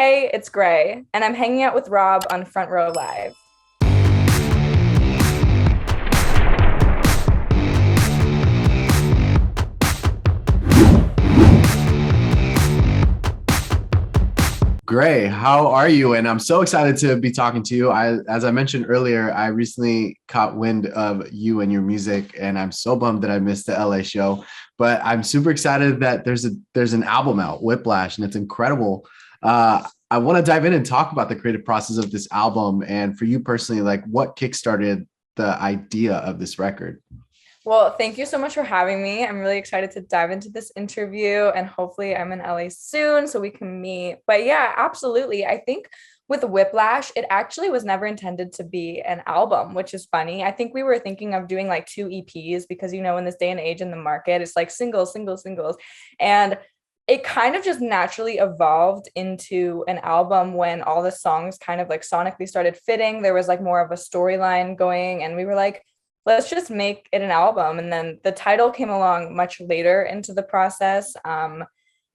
Hey, it's GRAE, and I'm hanging out with Rob on Front Row Live. Gray, how are you? And I'm so excited to be talking to you. As I mentioned earlier, I recently caught wind of you and your music, and I'm so bummed that I missed the LA show. But I'm super excited that there's an album out, Whiplash, and it's incredible. I want to dive in and talk about the creative process of this album, and for you personally, like what kickstarted the idea of this record. Well, thank you so much for having me. I'm really excited to dive into this interview, and hopefully, I'm in LA soon so we can meet. But yeah, absolutely. I think with Whiplash, it actually was never intended to be an album, which is funny. I think we were thinking of doing like two EPs because, in this day and age in the market, it's like singles, singles, singles. And it kind of just naturally evolved into an album when all the songs kind of like sonically started fitting. There was like more of a storyline going, and we were like, let's just make it an album. And then the title came along much later into the process.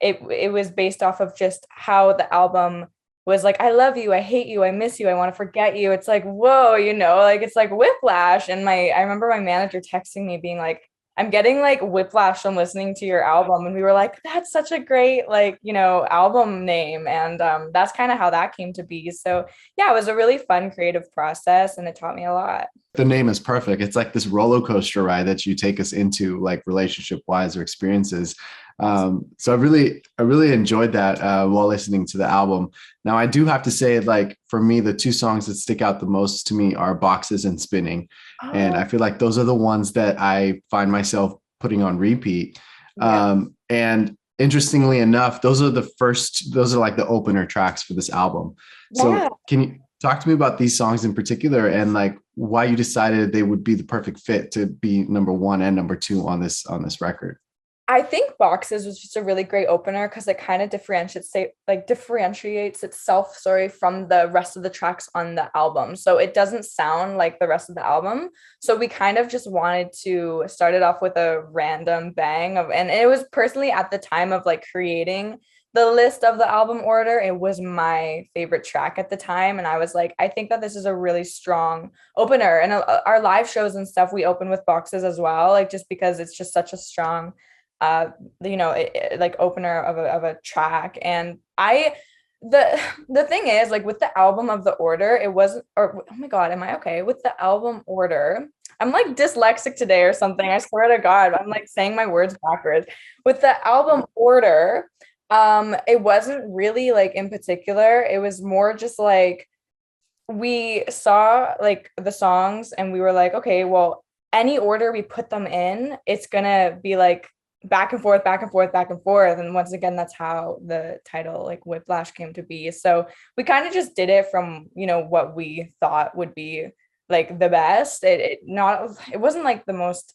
It was based off of just how the album was like, I love you, I hate you, I miss you, I want to forget you. It's like, whoa, like it's like whiplash. And I remember my manager texting me being like, I'm getting like whiplash from listening to your album. And we were like, that's such a great album name. And that's kind of how that came to be. So yeah, it was a really fun creative process and it taught me a lot. The name is perfect. It's like this roller coaster ride that you take us into, like relationship wise or experiences. So I really enjoyed that while listening to the album. Now I do have to say, like for me, the two songs that stick out the most to me are Boxes and Spinning, and I Oh, feel like those are the ones that I find myself putting on repeat. yeah. And interestingly enough, those are like the opener tracks for this album. Yeah. So can you talk to me about these songs in particular and like why you decided they would be the perfect fit to be number one and number two on this record? I think Boxes was just a really great opener because it kind of differentiates itself, sorry, from the rest of the tracks on the album. So it doesn't sound like the rest of the album. So we kind of just wanted to start it off with a random bang and it was personally at the time of like creating the list of the album order, it was my favorite track at the time. And I was like, I think that this is a really strong opener. And our live shows and stuff, we open with Boxes as well, like just because it's just such a strong uh like opener of a track. And the thing is, like with the album of the order, it wasn't, or oh my god, am I okay with the album order? I'm like dyslexic today or something, I swear to god, I'm like saying my words backwards. With the album order, it wasn't really like in particular, it was more just like we saw like the songs and we were like, okay, well, any order we put them in, it's gonna be like back and forth, back and forth, back and forth. And once again, that's how the title like Whiplash came to be. So we kind of just did it from, what we thought would be like the best. It wasn't like the most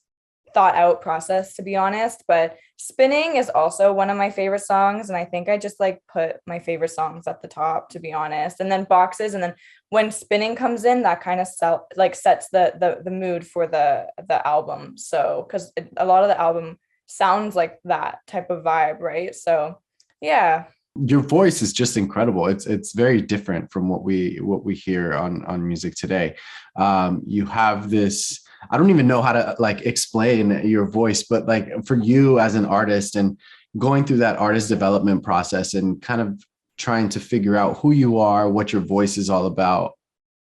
thought out process, to be honest, but Spinning is also one of my favorite songs, and I think I just like put my favorite songs at the top, to be honest, and then Boxes, and then when Spinning comes in, that kind of sets the mood for the album. So because a lot of the album sounds like that type of vibe, right? So yeah. Your voice is just incredible. It's very different from what we hear on music today. You have this. I don't even know how to like explain your voice, but like for you as an artist and going through that artist development process and kind of trying to figure out who you are, what your voice is all about,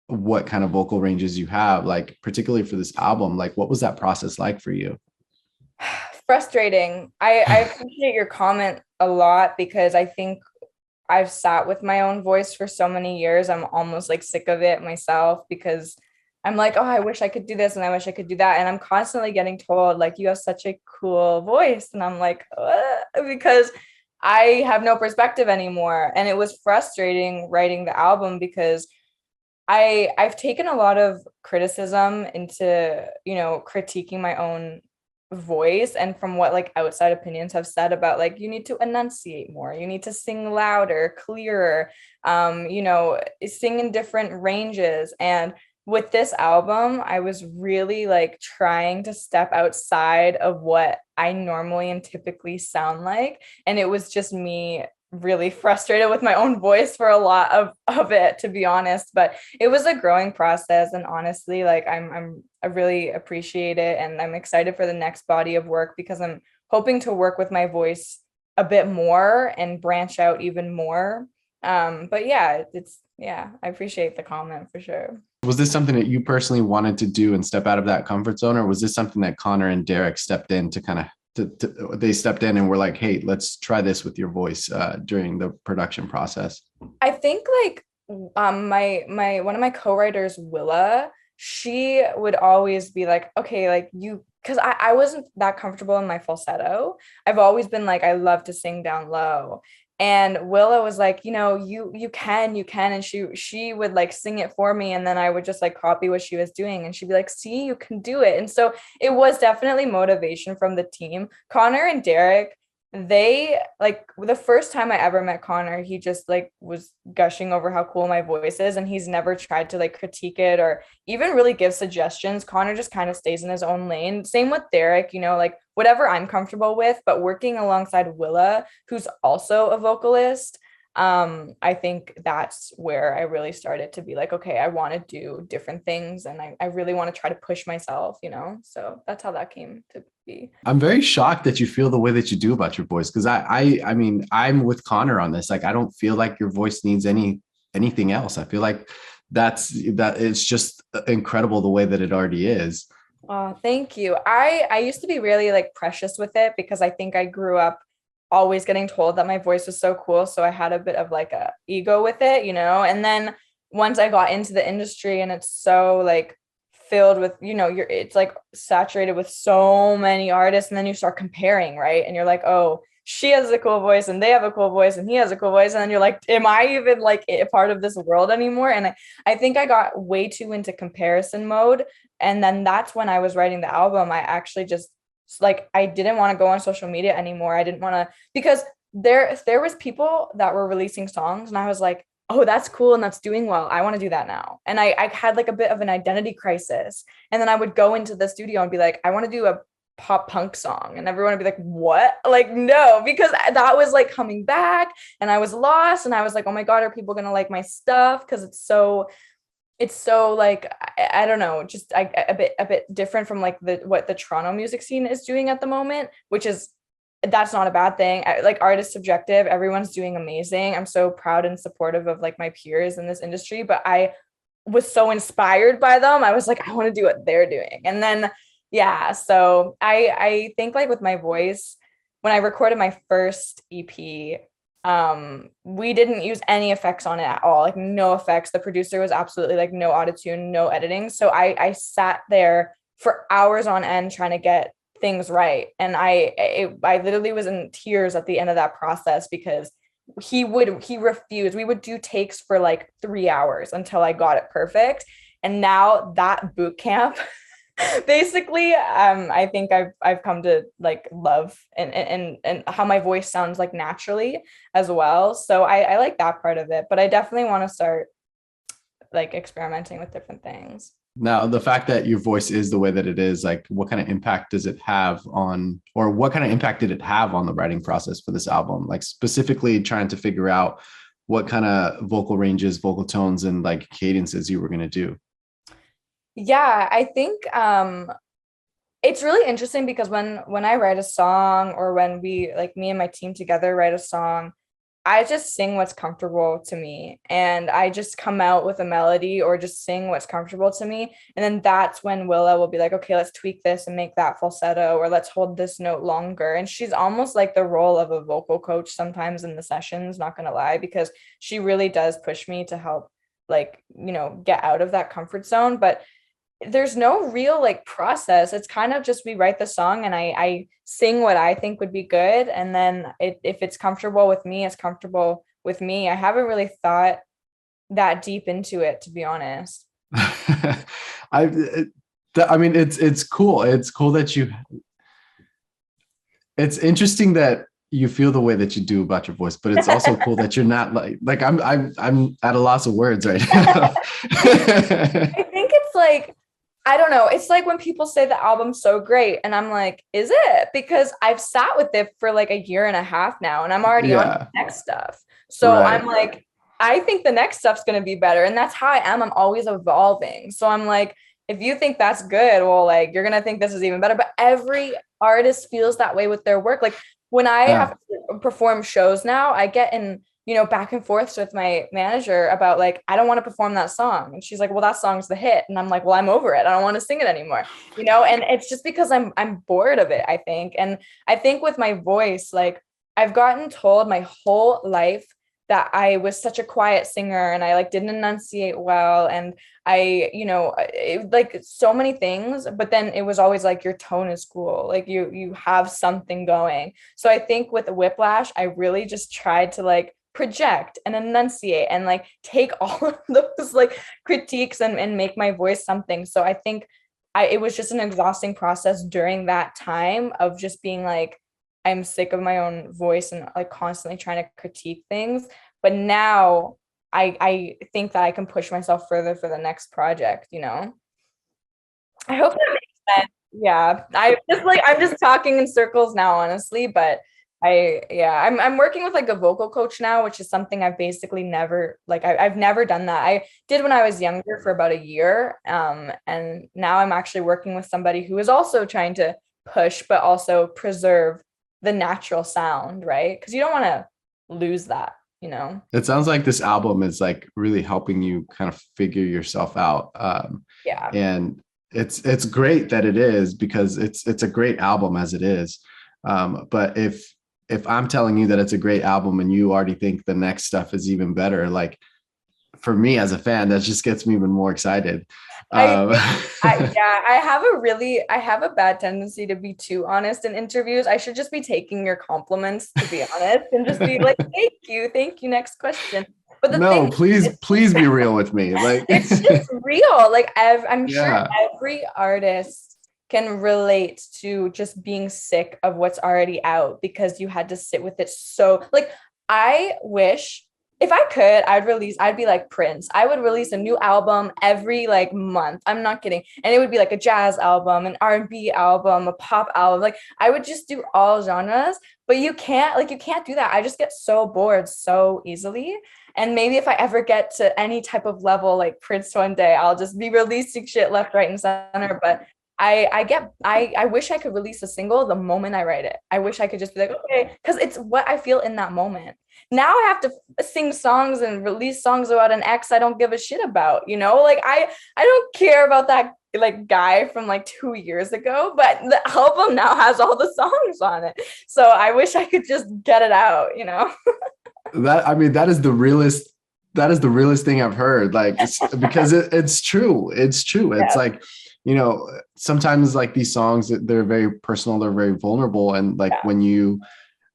what kind of vocal ranges you have, like particularly for this album, like what was that process like for you? Frustrating. I appreciate your comment a lot because I think I've sat with my own voice for so many years. I'm almost like sick of it myself because I'm like, oh, I wish I could do this and I wish I could do that. And I'm constantly getting told, like, you have such a cool voice. And I'm like, because I have no perspective anymore. And it was frustrating writing the album because I've taken a lot of criticism into, critiquing my own voice and from what like outside opinions have said about like you need to enunciate more, you need to sing louder, clearer, sing in different ranges. And with this album, I was really like trying to step outside of what I normally and typically sound like. And it was just me really frustrated with my own voice for a lot of it, to be honest. But it was a growing process. And honestly, like I really appreciate it. And I'm excited for the next body of work because I'm hoping to work with my voice a bit more and branch out even more. But yeah, I appreciate the comment for sure. Was this something that you personally wanted to do and step out of that comfort zone, or was this something that Connor and Derek stepped in to kind of they stepped in and were like, hey, let's try this with your voice during the production process? I think like my one of my co-writers, Willa, she would always be like, okay, like you, because I wasn't that comfortable in my falsetto. I've always been like, I love to sing down low. And Willa was like, you can. And she would like sing it for me. And then I would just like copy what she was doing. And she'd be like, see, you can do it. And so it was definitely motivation from the team. Connor and Derek, they like the first time I ever met Connor, he just like was gushing over how cool my voice is, and he's never tried to like critique it or even really give suggestions. Connor just kind of stays in his own lane. Same with Derek, like whatever I'm comfortable with, but working alongside Willa, who's also a vocalist. I think that's where I really started to be like, okay, I want to do different things and I really want to try to push myself. So that's how that came to be. I'm very shocked that you feel the way that you do about your voice, because I mean, I'm with Connor on this. Like, I don't feel like your voice needs anything else. I feel like that it's just incredible the way that it already is. Oh, thank you. I used to be really like precious with it because I think I grew up always getting told that my voice was so cool. So I had a bit of like a ego with it. And then once I got into the industry and it's so like filled with, it's like saturated with so many artists, and then you start comparing, right? And you're like, oh, she has a cool voice and they have a cool voice and he has a cool voice. And then you're like, am I even like a part of this world anymore? And I think I got way too into comparison mode. And then that's when I was writing the album. I actually just like, I didn't want to go on social media anymore. I didn't want to, because there was people that were releasing songs and I was like, oh, that's cool and that's doing well. I want to do that now. And I had like a bit of an identity crisis. And then I would go into the studio and be like, I want to do a pop punk song, and everyone would be like, what? Like, no, because that was like coming back and I was lost and I was like, oh my God, are people gonna like my stuff? Because it's so like, I don't know, just a bit different from like what the Toronto music scene is doing at the moment, which is, that's not a bad thing. Like, art is subjective. Everyone's doing amazing. I'm so proud and supportive of like my peers in this industry, but I was so inspired by them. I was like, I want to do what they're doing. And then yeah, so I think like with my voice, when I recorded my first EP, we didn't use any effects on it at all, like no effects. The producer was absolutely like no autotune, no editing. So I sat there for hours on end trying to get things right, and I literally was in tears at the end of that process because he refused. We would do takes for like 3 hours until I got it perfect. And now that boot camp basically, I think I've come to like love and how my voice sounds like naturally as well. So I like that part of it, but I definitely want to start like experimenting with different things. Now, the fact that your voice is the way that it is, like, what kind of impact does it have on, or what kind of impact did it have on the writing process for this album? Like, specifically trying to figure out what kind of vocal ranges, vocal tones, and like cadences you were going to do. Yeah, I think it's really interesting because when I write a song, or when we like me and my team together write a song, I just sing what's comfortable to me, and I just come out with a melody or just sing what's comfortable to me. And then that's when Willa will be like, okay, let's tweak this and make that falsetto, or let's hold this note longer. And she's almost like the role of a vocal coach sometimes in the sessions, not gonna lie, because she really does push me to help like, get out of that comfort zone. But there's no real like process. It's kind of just we write the song and I sing what I think would be good. And then if it's comfortable with me, it's comfortable with me. I haven't really thought that deep into it, to be honest. I mean, it's cool. It's cool that it's interesting that you feel the way that you do about your voice, but it's also cool that you're not like I'm at a loss of words right now. I think it's like, I don't know. It's like when people say the album's so great, and I'm like, is it? Because I've sat with it for like a year and a half now, and I'm already on Yeah, the next stuff. So I'm right. like, I think the next stuff's gonna be better. And that's how I am. I'm always evolving. So I'm like, if you think that's good, well, like you're gonna think this is even better. But every artist feels that way with their work. Like when I have Yeah. to perform shows now, I get in back and forth with my manager about like, I don't want to perform that song. And she's like, well, that song's the hit. And I'm like, well, I'm over it. I don't want to sing it anymore. And it's just because I'm bored of it, I think. And I think with my voice, like I've gotten told my whole life that I was such a quiet singer and I like didn't enunciate well. And like so many things, but then it was always like your tone is cool. Like you have something going. So I think with Whiplash, I really just tried to like project and enunciate and like take all of those like critiques and make my voice something. So I think it was just an exhausting process during that time of just being like, I'm sick of my own voice and like constantly trying to critique things. But now I think that I can push myself further for the next project. I hope that makes sense. Yeah. I'm just talking in circles now, honestly, but I'm working with like a vocal coach now, which is something I've basically never like I've never done that. I did when I was younger for about a year. And now I'm actually working with somebody who is also trying to push but also preserve the natural sound, right? Because you don't want to lose that. It sounds like this album is like really helping you kind of figure yourself out. Yeah. And it's great that it is, because it's a great album as it is. But if I'm telling you that it's a great album and you already think the next stuff is even better, like for me as a fan, that just gets me even more excited. I Um, think I have a bad tendency to be too honest in interviews. I should just be taking your compliments, to be honest, and just be like, thank you, next question. But the no, thing please, is, please be real with me. Like, it's just real. Like I'm sure yeah, every artist can relate to just being sick of what's already out because you had to sit with it. So like I wish if I could, I'd be like Prince. I would release a new album every like month. I'm not kidding. And it would be like a jazz album, an R&B album, a pop album. Like I would just do all genres, but you can't do that. I just get so bored so easily. And maybe if I ever get to any type of level like Prince one day, I'll just be releasing shit left, right, and center. But I wish I could release a single the moment I write it. I wish I could just be like, okay, because it's what I feel in that moment. Now I have to sing songs and release songs about an ex I don't give a shit about. Like I don't care about that like guy from like 2 years ago, but the album now has all the songs on it. So I wish I could just get it out. that I mean, that is the realest thing I've heard. Like, it's because it's true. It's true. It's Yeah. like, sometimes like these songs, they're very personal, they're very vulnerable. And like Yeah.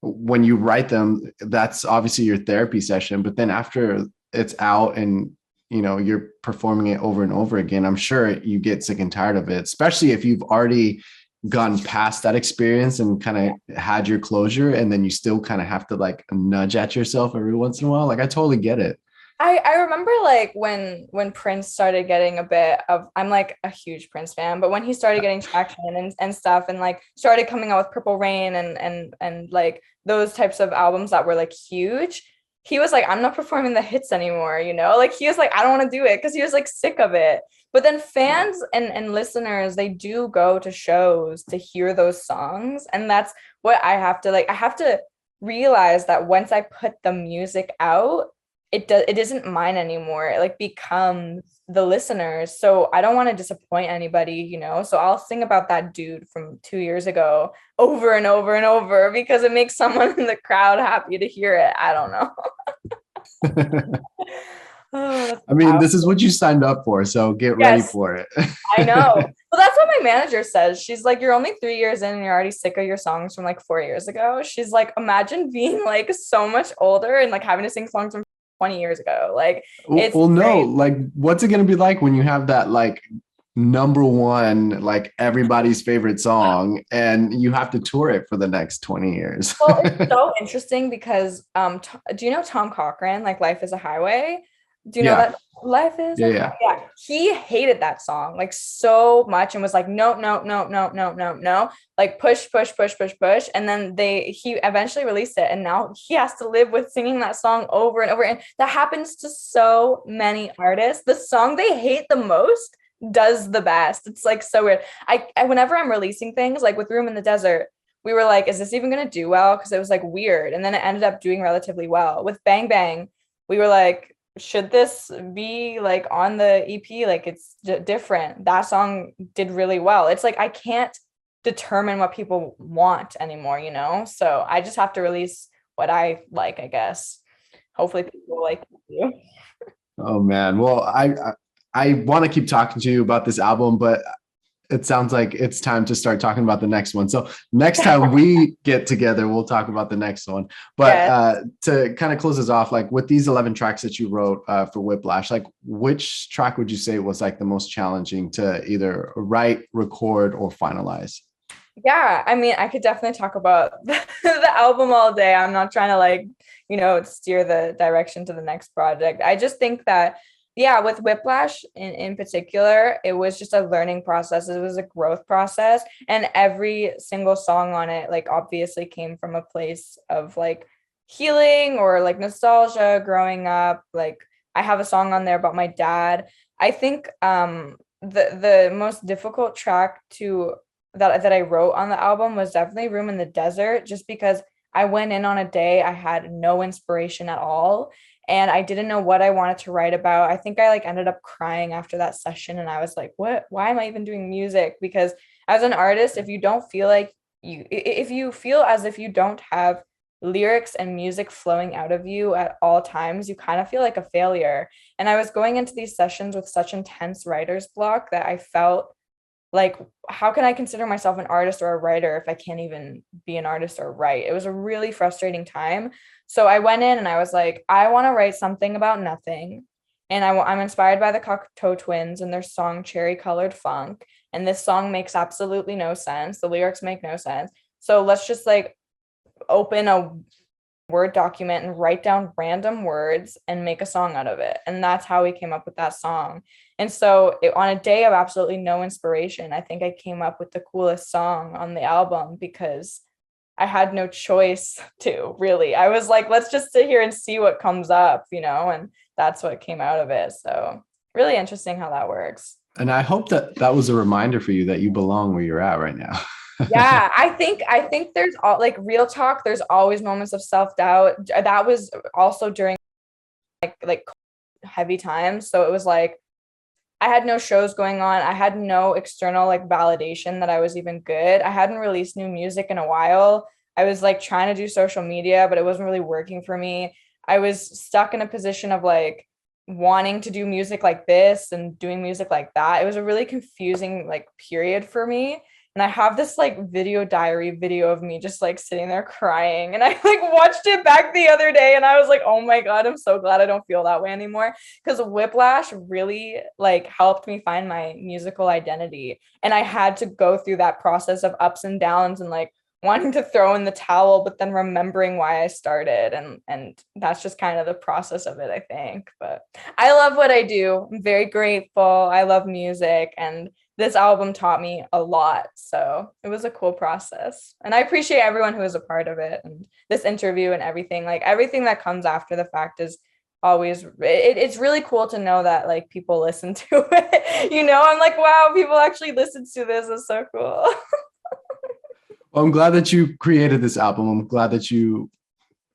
when you write them, that's obviously your therapy session. But then after it's out and you're performing it over and over again, I'm sure you get sick and tired of it, especially if you've already gone past that experience and kind of had your closure, and then you still kind of have to like nudge at yourself every once in a while. Like, I totally get it. I remember like when Prince started getting a bit of I'm like a huge Prince fan, but when he started getting traction and stuff and like started coming out with Purple Rain and like those types of albums that were like huge, he was like, I'm not performing the hits anymore. Like he was like, I don't want to do it because he was like sick of it. But then fans and listeners, they do go to shows to hear those songs. And that's what I have to realize that once I put the music out, it isn't mine anymore. It like becomes the listeners. So I don't want to disappoint anybody. So I'll sing about that dude from 2 years ago over and over and over because it makes someone in the crowd happy to hear it. I don't know. Oh, that's I mean, this is powerful. what you signed up for, so get ready Yes, for it. I know. Well, that's what my manager says. She's like, you're only 3 years in and you're already sick of your songs from like 4 years ago. She's like, imagine being like so much older and like having to sing songs from 20 years ago. Like it's Well, no, crazy. like, what's it going to be like when you have that like number one, like everybody's favorite song, and you have to tour it for the next 20 years? Well, it's so interesting because do you know Tom Cochran, like Life is a Highway? Do you know Yeah. that life is Yeah. like that? Yeah. Yeah. He hated that song like so much and was like, no, no, no, no, no, no, no. Like push, push, push, push, push. And then he eventually released it. And now he has to live with singing that song over and over. And that happens to so many artists. The song they hate the most does the best. It's like so weird. Whenever I'm releasing things like with Room in the Desert, we were like, is this even gonna do well? Because it was like weird. And then it ended up doing relatively well. With Bang Bang, we were like, should this be like on the EP? Like it's different. That song did really well. It's like I can't determine what people want anymore, you know? So I just have to release what I like, I guess. Hopefully people like it too. Oh man. Well, I want to keep talking to you about this album, but it sounds like it's time to start talking about the next one. So next time we get together, we'll talk about the next one. But Yeah. to kind of close us off, like with these 11 tracks that you wrote for Whiplash, like which track would you say was like the most challenging to either write, record, or finalize? Yeah, I mean, I could definitely talk about the album all day. I'm not trying to like, steer the direction to the next project. I just think that, yeah, with Whiplash in particular, it was just a learning process. It was a growth process. And every single song on it, like, obviously came from a place of like healing or like nostalgia growing up. Like, I have a song on there about my dad. I think the most difficult track to that I wrote on the album was definitely Room in the Desert, just because I went in on a day I had no inspiration at all and I didn't know what I wanted to write about. I think I like ended up crying after that session and I was like, what, why am I even doing music? Because as an artist, if you don't feel like if you feel as if you don't have lyrics and music flowing out of you at all times, you kind of feel like a failure. And I was going into these sessions with such intense writer's block that I felt like, how can I consider myself an artist or a writer if I can't even be an artist or write? It was a really frustrating time. So I went in and I was like, I want to write something about nothing. And I'm inspired by the Cocteau Twins and their song Cherry Colored Funk. And this song makes absolutely no sense. The lyrics make no sense. So let's just like open a Word document and write down random words and make a song out of it. And that's how we came up with that song. And so on a day of absolutely no inspiration, I think I came up with the coolest song on the album because I had no choice to really. I was like, let's just sit here and see what comes up, and that's what came out of it. So really interesting how that works. And I hope that that was a reminder for you that you belong where you're at right now. Yeah, I think there's all like real talk, there's always moments of self-doubt. That was also during like heavy times. So it was like I had no shows going on. I had no external like validation that I was even good. I hadn't released new music in a while. I was like trying to do social media, but it wasn't really working for me. I was stuck in a position of like wanting to do music like this and doing music like that. It was a really confusing like period for me. And I have this like video diary video of me just like sitting there crying. And I like watched it back the other day and I was like, oh my God, I'm so glad I don't feel that way anymore. Because Whiplash really like helped me find my musical identity. And I had to go through that process of ups and downs and like wanting to throw in the towel, but then remembering why I started. And that's just kind of the process of it, I think. But I love what I do. I'm very grateful. I love music and this album taught me a lot. So it was a cool process. And I appreciate everyone who was a part of it and this interview and everything. Like everything that comes after the fact is always it's really cool to know that like people listen to it. I'm like, wow, people actually listen to this. It's so cool. Well, I'm glad that you created this album. I'm glad that you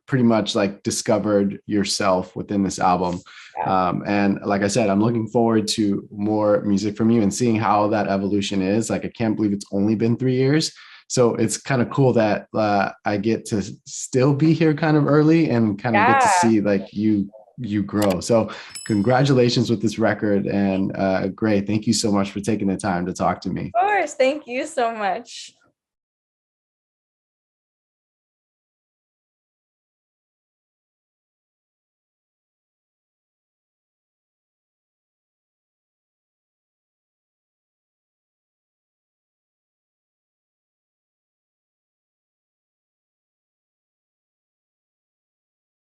pretty much like discovered yourself within this album. Yeah. And like I said, I'm looking forward to more music from you and seeing how that evolution is. Like, I can't believe it's only been 3 years. So it's kind of cool that I get to still be here kind of early and kind of get to Yeah. see like you grow. So congratulations with this record and GRAE. Thank you so much for taking the time to talk to me. Of course. Thank you so much.